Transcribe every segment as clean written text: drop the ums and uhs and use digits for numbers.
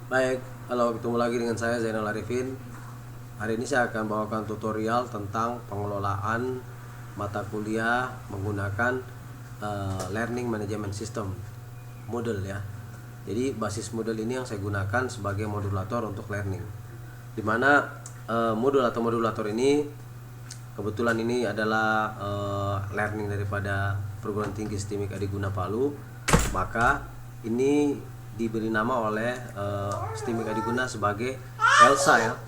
Baik, halo, ketemu lagi dengan saya Zainal Arifin. Hari ini saya akan bawakan tutorial tentang pengelolaan mata kuliah menggunakan Learning Management System Moodle ya. Jadi basis Moodle ini yang saya gunakan sebagai modulator untuk learning. Dimana Moodle atau modulator ini kebetulan ini adalah learning daripada perguruan tinggi STIMIK Adiguna Palu. Maka ini diberi nama oleh STIMIK Adiguna sebagai ELSA ya.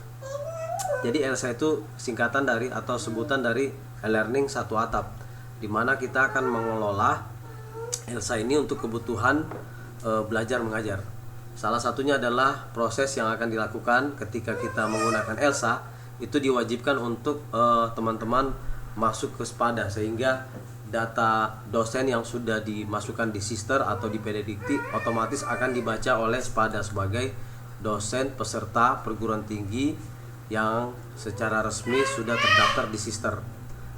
Jadi ELSA itu singkatan dari atau sebutan dari e-learning satu atap, dimana kita akan mengelola ELSA ini untuk kebutuhan belajar mengajar. Salah satunya adalah proses yang akan dilakukan ketika kita menggunakan ELSA, itu diwajibkan untuk teman-teman masuk ke SPADA, sehingga data dosen yang sudah dimasukkan di Sister atau di Pededikti otomatis akan dibaca oleh SPADA sebagai dosen peserta perguruan tinggi yang secara resmi sudah terdaftar di Sister.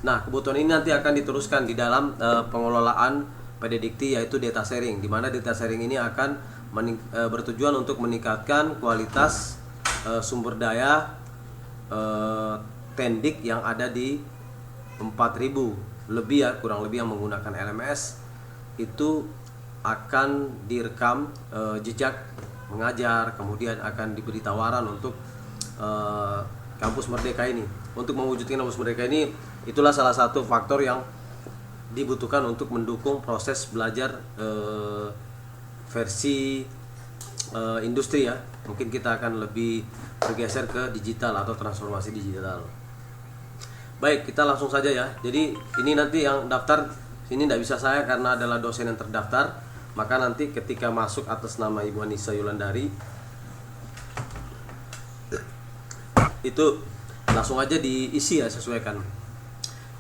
Nah, kebutuhan ini nanti akan diteruskan di dalam pengelolaan Pededikti, yaitu data sharing, di mana data sharing ini akan bertujuan untuk meningkatkan kualitas sumber daya Tendik yang ada di 4.000 lebih ya, kurang lebih, yang menggunakan LMS. Itu akan direkam jejak mengajar, kemudian akan diberi tawaran untuk kampus Merdeka ini. Untuk mewujudkan kampus Merdeka ini, itulah salah satu faktor yang dibutuhkan untuk mendukung proses belajar versi industri ya. Mungkin kita akan lebih bergeser ke digital atau transformasi digital. Baik, kita langsung saja ya. Jadi ini nanti yang daftar sini tidak bisa saya karena adalah dosen yang terdaftar. Maka nanti ketika masuk atas nama Ibu Anissa Yulandari, itu langsung aja diisi ya, sesuaikan.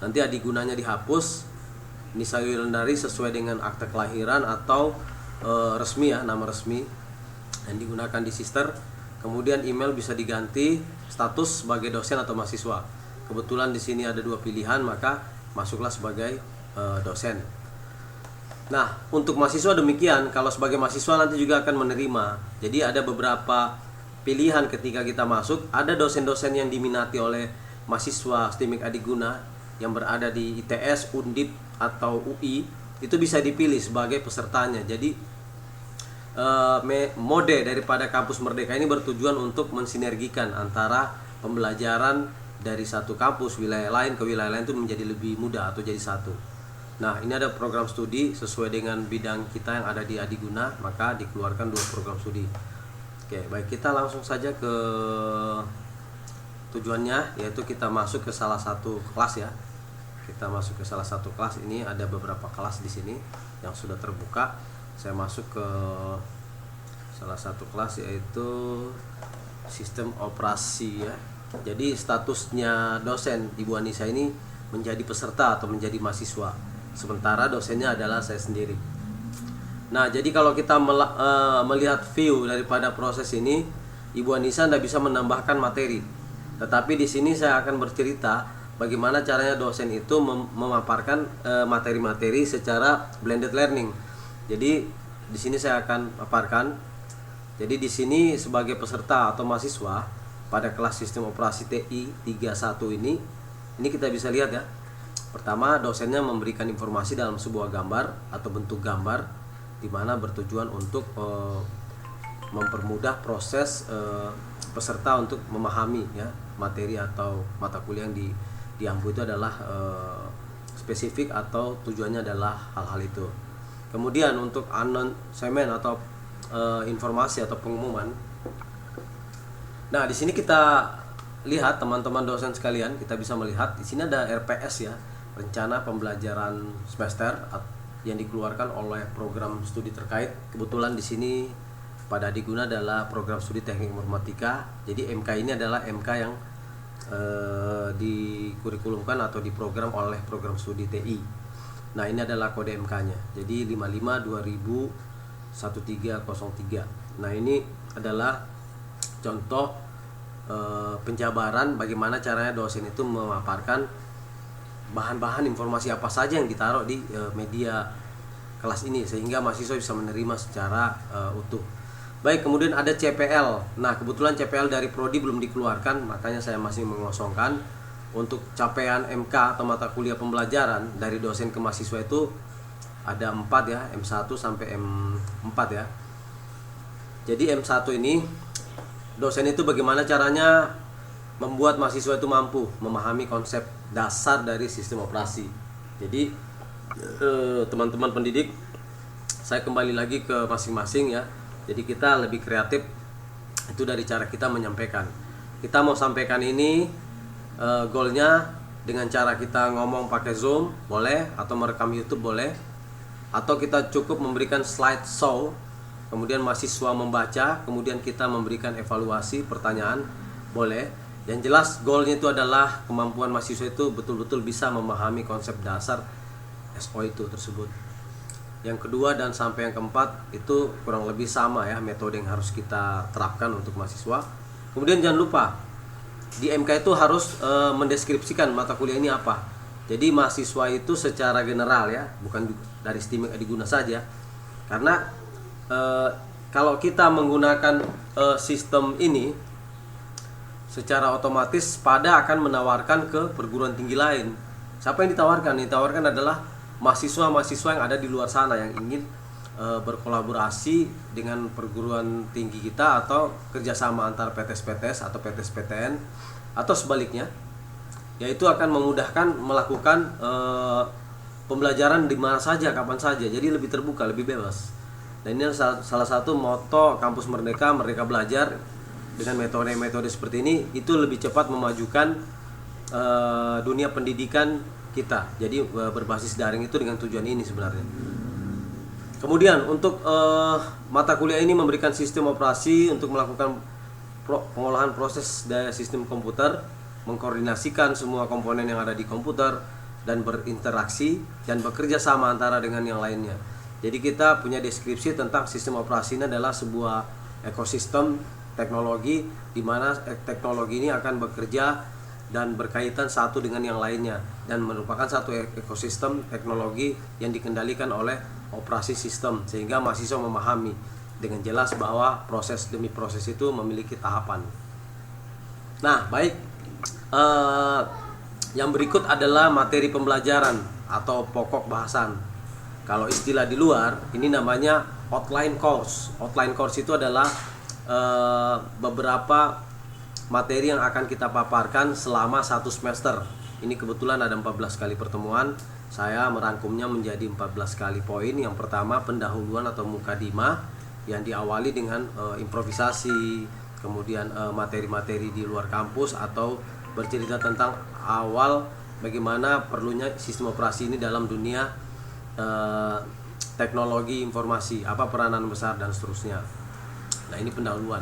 Nanti adigunanya dihapus, Nisa Yulandari sesuai dengan akte kelahiran atau resmi ya, nama resmi yang digunakan di Sister. Kemudian email bisa diganti, status sebagai dosen atau mahasiswa. Kebetulan di sini ada dua pilihan, maka masuklah sebagai dosen. Nah, untuk mahasiswa demikian. Kalau sebagai mahasiswa nanti juga akan menerima. Jadi ada beberapa pilihan ketika kita masuk. Ada dosen-dosen yang diminati oleh mahasiswa STIMIK Adiguna yang berada di ITS, Undip atau UI. Itu bisa dipilih sebagai pesertanya. Jadi mode daripada kampus Merdeka ini bertujuan untuk mensinergikan antara pembelajaran dari satu kampus wilayah lain ke wilayah lain itu menjadi lebih mudah atau jadi satu. Nah, ini ada program studi sesuai dengan bidang kita yang ada di Adiguna, maka dikeluarkan dua program studi. Oke, baik, kita langsung saja ke tujuannya, yaitu kita masuk ke salah satu kelas ya. Kita masuk ke salah satu kelas. Ini ada beberapa kelas di sini yang sudah terbuka. Saya masuk ke salah satu kelas, yaitu sistem operasi ya. Jadi statusnya dosen Ibu Anissa ini menjadi peserta atau menjadi mahasiswa, sementara dosennya adalah saya sendiri. Nah, jadi kalau kita melihat view daripada proses ini, Ibu Anissa tidak bisa menambahkan materi. Tetapi di sini saya akan bercerita bagaimana caranya dosen itu memaparkan materi-materi secara blended learning. Jadi di sini saya akan paparkan. Jadi di sini sebagai peserta atau mahasiswa pada kelas sistem operasi TI 31 ini kita bisa lihat ya. Pertama, dosennya memberikan informasi dalam sebuah gambar atau bentuk gambar, di mana bertujuan untuk mempermudah proses peserta untuk memahami ya materi atau mata kuliah yang diampu itu adalah spesifik atau tujuannya adalah hal-hal itu. Kemudian untuk announcement atau informasi atau pengumuman. Nah, di sini kita lihat teman-teman dosen sekalian, kita bisa melihat di sini ada RPS ya, rencana pembelajaran semester yang dikeluarkan oleh program studi terkait. Kebetulan di sini pada Adiguna adalah program studi teknik informatika. Jadi MK ini adalah MK yang dikurikulumkan atau diprogram oleh program studi TI. Nah, ini adalah kode MK-nya. Jadi 55/201303. Nah, ini adalah contoh penjabaran bagaimana caranya dosen itu memaparkan bahan-bahan informasi apa saja yang ditaruh di media kelas ini, sehingga mahasiswa bisa menerima secara utuh. Baik, kemudian ada CPL. Nah, kebetulan CPL dari Prodi belum dikeluarkan, makanya saya masih mengosongkan. Untuk capaian MK atau mata kuliah pembelajaran dari dosen ke mahasiswa itu ada 4 ya, M1 sampai M4 ya. Jadi M1 ini dosen itu bagaimana caranya membuat mahasiswa itu mampu memahami konsep dasar dari sistem operasi. Jadi teman-teman pendidik, saya kembali lagi ke masing-masing ya. Jadi kita lebih kreatif itu dari cara kita menyampaikan. Kita mau sampaikan ini goalnya dengan cara kita ngomong pakai Zoom boleh, atau merekam YouTube boleh, atau kita cukup memberikan slide show, kemudian mahasiswa membaca, kemudian kita memberikan evaluasi pertanyaan boleh. Yang jelas goalnya itu adalah kemampuan mahasiswa itu betul-betul bisa memahami konsep dasar SO itu tersebut. Yang kedua dan sampai yang keempat itu kurang lebih sama ya, metode yang harus kita terapkan untuk mahasiswa. Kemudian jangan lupa di MK itu harus mendeskripsikan mata kuliah ini apa. Jadi mahasiswa itu secara general ya, bukan dari STIM Adiguna saja. Karena kalau kita menggunakan sistem ini, secara otomatis PADA akan menawarkan ke perguruan tinggi lain. Siapa yang ditawarkan? Ditawarkan adalah mahasiswa-mahasiswa yang ada di luar sana yang ingin berkolaborasi dengan perguruan tinggi kita, atau kerjasama antar PTS-PTS atau PTS-PTN, atau sebaliknya, yaitu akan memudahkan melakukan pembelajaran di mana saja, kapan saja. Jadi lebih terbuka, lebih bebas. Dan ini salah satu moto Kampus Merdeka, Merdeka Belajar. Dengan metode-metode seperti ini itu lebih cepat memajukan dunia pendidikan kita. Jadi berbasis daring itu dengan tujuan ini sebenarnya. Kemudian untuk mata kuliah ini memberikan sistem operasi untuk melakukan pengolahan proses dari sistem komputer, mengkoordinasikan semua komponen yang ada di komputer dan berinteraksi dan bekerja sama antara dengan yang lainnya. Jadi kita punya deskripsi tentang sistem operasi ini adalah sebuah ekosistem teknologi di mana teknologi ini akan bekerja dan berkaitan satu dengan yang lainnya, dan merupakan satu ekosistem teknologi yang dikendalikan oleh operasi sistem, sehingga mahasiswa memahami dengan jelas bahwa proses demi proses itu memiliki tahapan. Nah, baik, yang berikut adalah materi pembelajaran atau pokok bahasan. Kalau istilah di luar ini namanya outline course. Outline course itu adalah beberapa materi yang akan kita paparkan selama 1 semester. Ini kebetulan ada 14 kali pertemuan. Saya merangkumnya menjadi 14 kali poin. Yang pertama pendahuluan atau mukadimah yang diawali dengan improvisasi, kemudian materi-materi di luar kampus, atau bercerita tentang awal bagaimana perlunya sistem operasi ini dalam dunia teknologi informasi, apa peranan besar dan seterusnya. Nah, ini pendahuluan.